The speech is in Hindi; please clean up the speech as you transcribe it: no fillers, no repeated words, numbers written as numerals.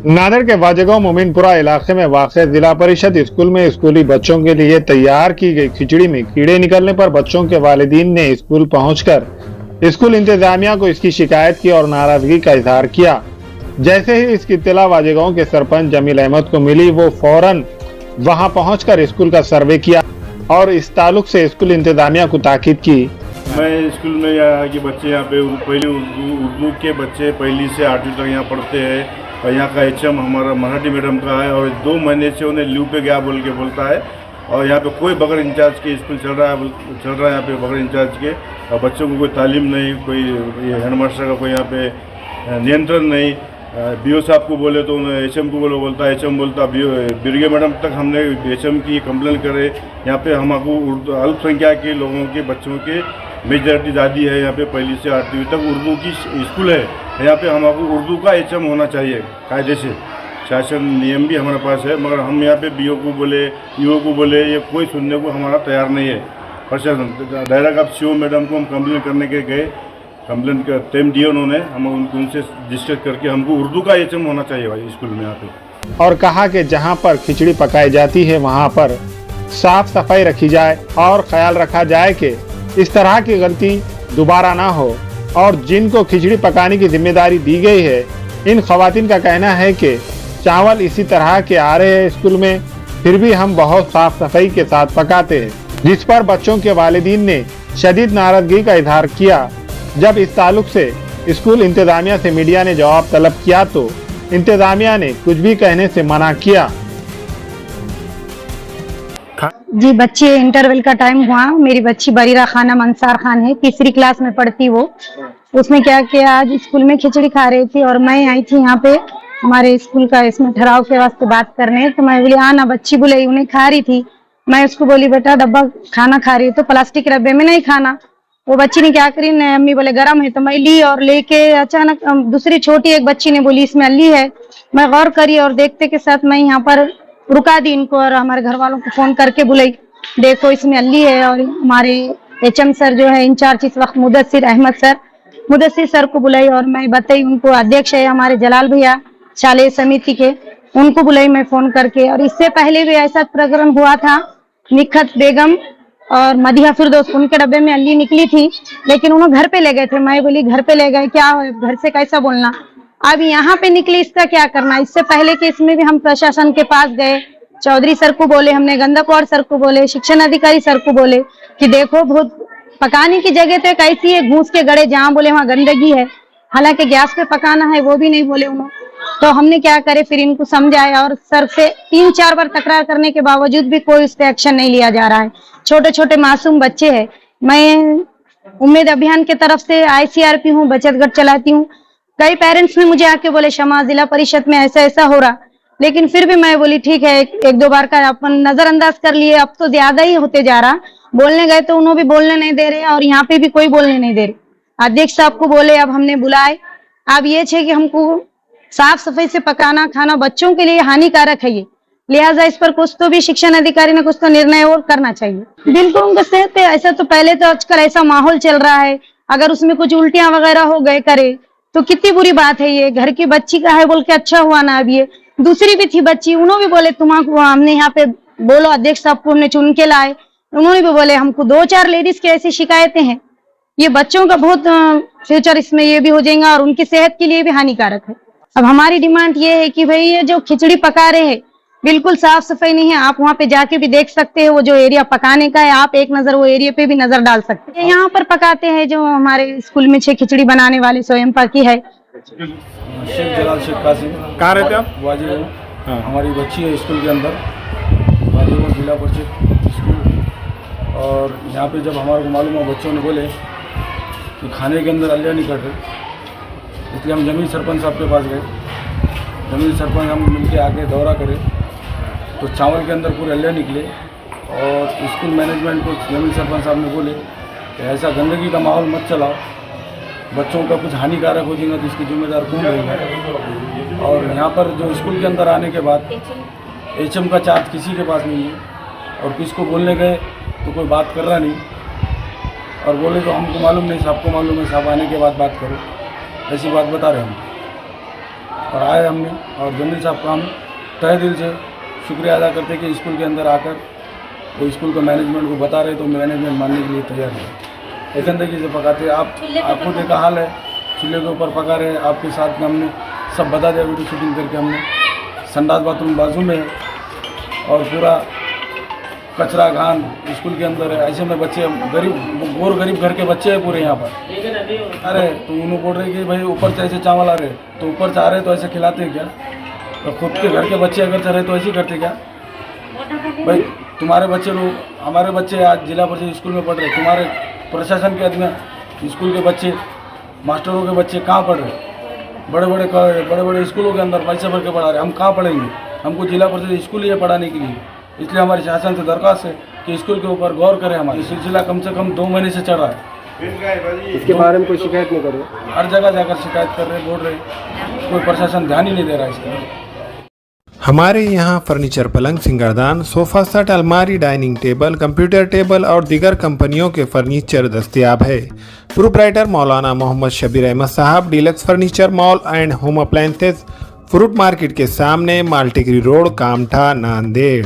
नांदेड़ के वाजेगांव मोमिनपुरा इलाके में वाक़ जिला परिषद स्कूल में स्कूली बच्चों के लिए तैयार की गई खिचड़ी में कीड़े निकलने पर बच्चों के वालिदीन ने स्कूल पहुंचकर स्कूल इंतजामिया को इसकी शिकायत की और नाराजगी का इजहार किया। जैसे ही इसकी इत्तला वाजेगांव के सरपंच जमील अहमद को मिली, वो फौरन वहां पहुंचकर स्कूल का सर्वे किया और इस ताल्लुक से स्कूल इंतजामिया को ताकीद की। मैं स्कूल में यहाँ के बच्चे यहाँ पे पहले उर्दू के बच्चे पहली से 8वीं तक यहाँ पढ़ते हैं और यहाँ का एचएम हमारा मराठी मीडियम का है और 2 महीने से उन्हें लीव पे गया बोल के बोलता है और यहाँ पे कोई बगैर इंचार्ज के स्कूल चल रहा है यहाँ पे बगैर इंचार्ज के और बच्चों को कोई तालीम नहीं, कोई हेडमास्टर का कोई यहाँ पे नियंत्रण नहीं। बीओ साहब को बोले तो उन्हें एचएम को बोलता है, एचएम बोलता बिरगे मैडम तक हमने एचएम की कंप्लेन करे। यहाँ पे हमको अल्पसंख्यक के लोगों के बच्चों के मेजॉरिटी ज़्यादा है। यहाँ पे पहली से 8वीं तक उर्दू की स्कूल है। यहाँ पे हमको उर्दू का एचएम होना चाहिए कायदे से, शासन नियम भी हमारे पास है, मगर हम यहाँ पे बीओ को बोले, ईओ को बोले, ये कोई सुनने को हमारा तैयार नहीं है। प्रशासन डायरेक्ट आप सीओ मैडम को हम कंप्लेन करने के गए, कंप्लेन का टाइम दिया उन्होंने, हम उनसे डिस्कस करके हमको उर्दू का एचएम होना चाहिए भाई स्कूल में यहाँ पे। और कहा कि जहाँ पर खिचड़ी पकाई जाती है वहाँ पर साफ सफाई रखी जाए और ख्याल रखा जाए कि इस तरह की गलती दोबारा ना हो। और जिनको खिचड़ी पकाने की जिम्मेदारी दी गई है, इन खवातीन का कहना है कि चावल इसी तरह के आ रहे हैं स्कूल में, फिर भी हम बहुत साफ सफाई के साथ पकाते हैं, जिस पर बच्चों के वालिदीन ने शदीद नाराजगी का इजहार किया। जब इस ताल्लुक से स्कूल इंतजामिया से मीडिया ने जवाब तलब किया तो इंतजामिया ने कुछ भी कहने से मना किया। जी, बच्चे इंटरवल का टाइम हुआ। मेरी बच्ची बरीरा खानम अंसार खान है, 3री क्लास में पढ़ती वो। उसने क्या किया, आज स्कूल में खिचड़ी खा रही थी और मैं आई थी यहाँ पे हमारे स्कूल का इसमें ठहराव के वास्ते बात करने। तो मैं बोली आना, बच्ची बोले उन्हें खा रही थी। मैं उसको बोली बेटा डब्बा खाना खा रही है तो प्लास्टिक के डब्बे में नहीं खाना। वो बच्ची ने क्या करी, अम्मी बोले गर्म है, तो मैं ली और लेके अचानक दूसरी छोटी एक बच्ची ने बोली इसमें अल्ली है। मैं गौर करी और देखते के साथ मैं यहाँ पर रुका दी इनको और हमारे घर वालों को फोन करके बुलाई, देखो इसमें अल्ली है। और हमारे एचएम सर जो है इंचार्ज इस वक्त मुदस्सिर सर को बुलाई और मैं बताई उनको, अध्यक्ष है हमारे जलाल भैया शालेय समिति के, उनको बुलाई मैं फोन करके। और इससे पहले भी ऐसा प्रकरण हुआ था, निखत बेगम और मदिहा फिरदौस, उनके डब्बे में अल्ली निकली थी लेकिन उन्होंने घर पे ले गए थे। मैं बोली घर पे ले गए क्या, घर से कैसा बोलना, अब यहाँ पे निकली इसका क्या करना। इससे पहले के इसमें भी हम प्रशासन के पास गए, चौधरी सर को बोले, हमने गंदाकौर सर को बोले, शिक्षण अधिकारी सर को बोले कि देखो बहुत पकाने की जगह तो कैसी है, घूस के गड़े जहाँ बोले वहाँ गंदगी है, हालांकि गैस पे पकाना है वो भी नहीं बोले उन्होंने। तो हमने क्या करे, फिर इनको समझाया और सर से 3-4 बार तकरार करने के बावजूद भी कोई उस पर एक्शन नहीं लिया जा रहा है। छोटे छोटे मासूम बच्चे हैं। मैं उम्मीद अभियान के तरफ से ICRP हूँ, बचत गट चलाती हूँ। कई पेरेंट्स ने मुझे आके बोले क्षमा, जिला परिषद में ऐसा ऐसा हो रहा, लेकिन फिर भी मैं बोली ठीक है, 1-2 बार का अपन नजरअंदाज कर लिए, अब तो ज्यादा ही होते जा रहा। बोलने गए तो उन्होंने भी बोलने नहीं दे रहे और यहाँ पे भी कोई बोलने नहीं दे रहे। अध्यक्ष साहब को बोले, अब हमने बुलाए, अब ये है कि हमको साफ सफाई से पकाना खाना बच्चों के लिए हानिकारक है ये, लिहाजा इस पर कुछ तो भी शिक्षण अधिकारी ने कुछ तो निर्णय और करना चाहिए। बिल्कुल उनका सेहत पे ऐसा तो पहले तो आजकल ऐसा माहौल चल रहा है, अगर उसमें कुछ उल्टियां वगैरह हो गए करे तो कितनी बुरी बात है। ये घर की बच्ची का है बोल के अच्छा हुआ ना। अब ये दूसरी भी थी बच्ची, उन्होंने भी बोले तुम्हारा हमने यहाँ पे बोलो, अध्यक्ष साहब को हमने चुन के लाए, उन्होंने भी बोले हमको 2-4 लेडीज की ऐसी शिकायतें हैं। ये बच्चों का बहुत फ्यूचर इसमें ये भी हो जाएगा और उनकी सेहत के लिए भी हानिकारक है। अब हमारी डिमांड ये है कि भाई ये जो खिचड़ी पका रहे हैं बिल्कुल साफ सफाई नहीं है। आप वहाँ पे जाके भी देख सकते हैं, वो जो एरिया पकाने का है, आप एक नजर वो एरिया पे भी नजर डाल सकते हैं। यहाँ पर पकाते हैं जो हमारे स्कूल में 6 खिचड़ी बनाने वाले स्वयं पाकी है। शेख जलाल शेख कासिम। कहाँ रहते आप? वाजेगांव। हाँ। हमारी बच्ची है स्कूल के अंदर, वाजेगांव जिला परिषद स्कूल। और यहाँ पे जब हमारे को मालूम हुआ, बच्चों ने बोले कि खाने के अंदर अल्लियाँ नहीं कट रही, इसलिए हम जमील सरपंच साहब के पास गए। जमील सरपंच हम मिलके आके दौरा करें तो चावल के अंदर पूरे अल्लियाँ निकले और स्कूल मैनेजमेंट को जमील सरपंच साहब ने बोले कि ऐसा गंदगी का माहौल मत चलाओ, बच्चों का कुछ हानिकारक हो जाएगा तो इसकी जिम्मेदार कौन रहेगा। और यहाँ पर जो स्कूल के अंदर आने के बाद HM का चार्ज किसी के पास नहीं है और किसको बोलने गए तो कोई बात कर रहा नहीं, और बोले तो हमको मालूम नहीं, सबको मालूम है, साहब आने के बाद बात करो, ऐसी बात बता रहे हम। और आए हमने, और जमील साहब का हम तहे दिल से शुक्रिया अदा करते हैं कि स्कूल के अंदर आकर वो स्कूल को मैनेजमेंट को बता रहे तो मैनेजमेंट मानने के लिए तैयार है। एक अंदर से पकाते आप आपको देखा हाल है, चूल्हे के ऊपर पका रहे हैं, आपके साथ में हमने सब बता दिया वीडियो शूटिंग करके। हमने संडास बाथरूम बाजू में है और पूरा कचरा घान स्कूल के अंदर है। ऐसे में बच्चे गरीब घर के बच्चे हैं पूरे यहाँ पर। अरे तो उन्होंने बोल रहे कि भाई ऊपर से ऐसे चावल आ रहे, तो ऊपर से आ रहे तो ऐसे खिलाते हैं क्या? तो खुद के घर के बच्चे अगर चल रहे तो ऐसे ही करते क्या? भाई तुम्हारे बच्चे लोग, हमारे बच्चे आज जिला परिषद स्कूल में पढ़ रहे, तुम्हारे प्रशासन के आदमी स्कूल के बच्चे, मास्टरों के बच्चे कहाँ पढ़ रहे? बड़े बड़े स्कूलों के अंदर पैसे भर के पढ़ा रहे, हम कहाँ पढ़ेंगे? हमको जिला परिषद स्कूल ही है पढ़ाने के लिए। इसलिए हमारे शासन से दरख्वास्त है कि स्कूल के ऊपर गौर करें। हमारा सिलसिला कम से कम 2 महीने से चल रहा है। इसके बारे में कोई शिकायत नहीं कर रहे? हर जगह जाकर शिकायत कर रहे, बोल रहे, कोई प्रशासन ध्यान ही नहीं दे रहा है इसका। हमारे यहाँ फर्नीचर, पलंग, सिंगारदान, सोफा सेट, अलमारी, डाइनिंग टेबल, कंप्यूटर टेबल और दीगर कंपनियों के फर्नीचर दस्तयाब है। प्रोप्राइटर मौलाना मोहम्मद शबीर अहमद साहब, deluxe furniture mall and home appliances, fruit market के सामने, माल्टीगिरी रोड, कामठा, नांदेड़।